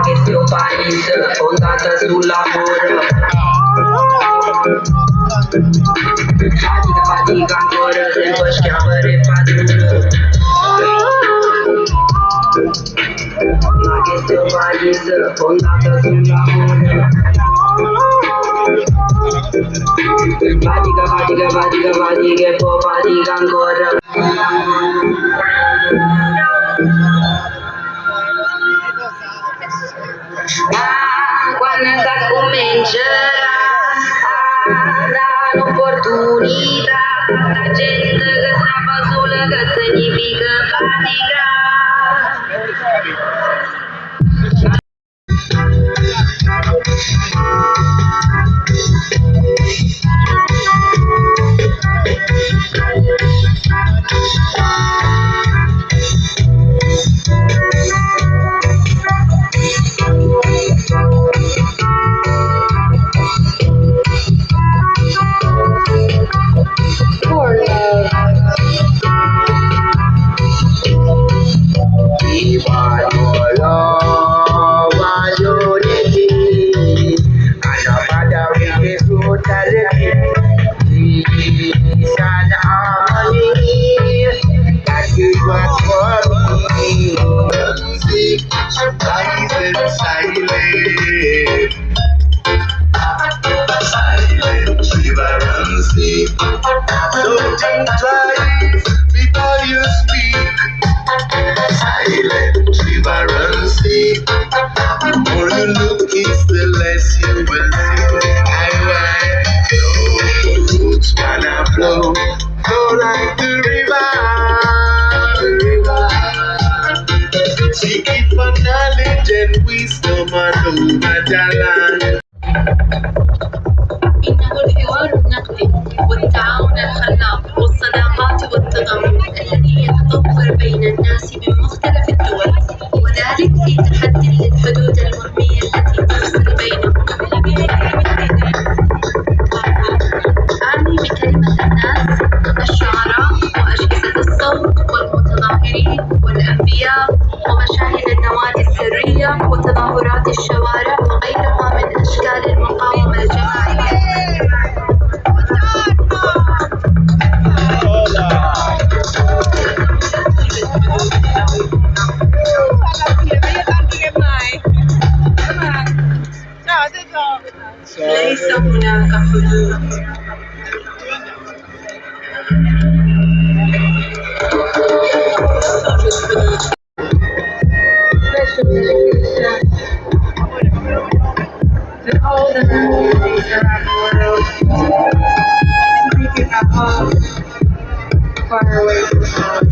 Che io paese, fondata sul lavoro. Fatica ancora, tempo schiavere padrone. Ma che io paese, fondata sul lavoro. Fatica, e poi fatica ancora. Quando comincerà a dare l'opportunità alla gente che sta sola, che significa fatica. So think twice before you speak. Silent river and sea. The more you look east, the less you will see. The roots wanna flow like the river. Seek it for knowledge and wisdom and over the land. إنه الحوار النقدي والتعاون الخلاق والصداقات والتضامن الذي يتطور بين الناس من مختلف الدول، وذلك في تحدي للحدود الوهمية التي تفصل بينهم. أعني بكلمة الناس الشعراء وأجهزة الصوت والمتظاهرين والأنبياء ومشاهد النوادي السرية وتظاهرات الشوارع وغيرها من أشكال المقاومة الجماعية. ليس هناك حدود. To all the communities around the world, making a home far away from home.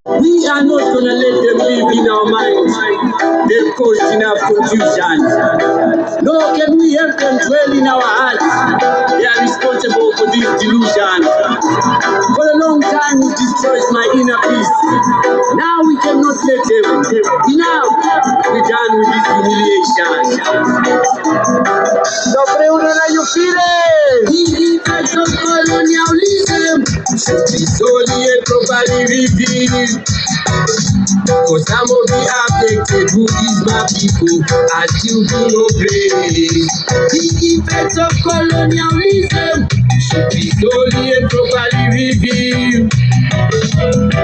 We are not gonna let them live in our minds. They've caused enough confusion. Nor can we help them dwell in our hearts. They are responsible for this delusion. For a long time it destroys my inner peace. Now we cannot let them. Enough! We're done with this humiliation. Sobre uno na you feel it! The effects of colonialism should be solely and properly revealed. For some of the affected who is my people are still being oppressed. The effects of colonialism should be solely and properly revealed.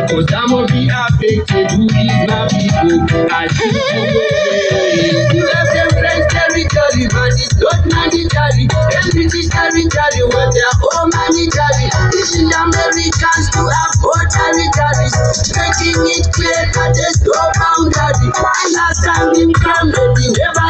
For some of the affected who is my people are still being oppressed. You have them French territory, but it's not mandatory. Them British territory, what their own mandatory. This is the Americans to have authoritarians, making it clear that there's no boundary. Last time him come, they never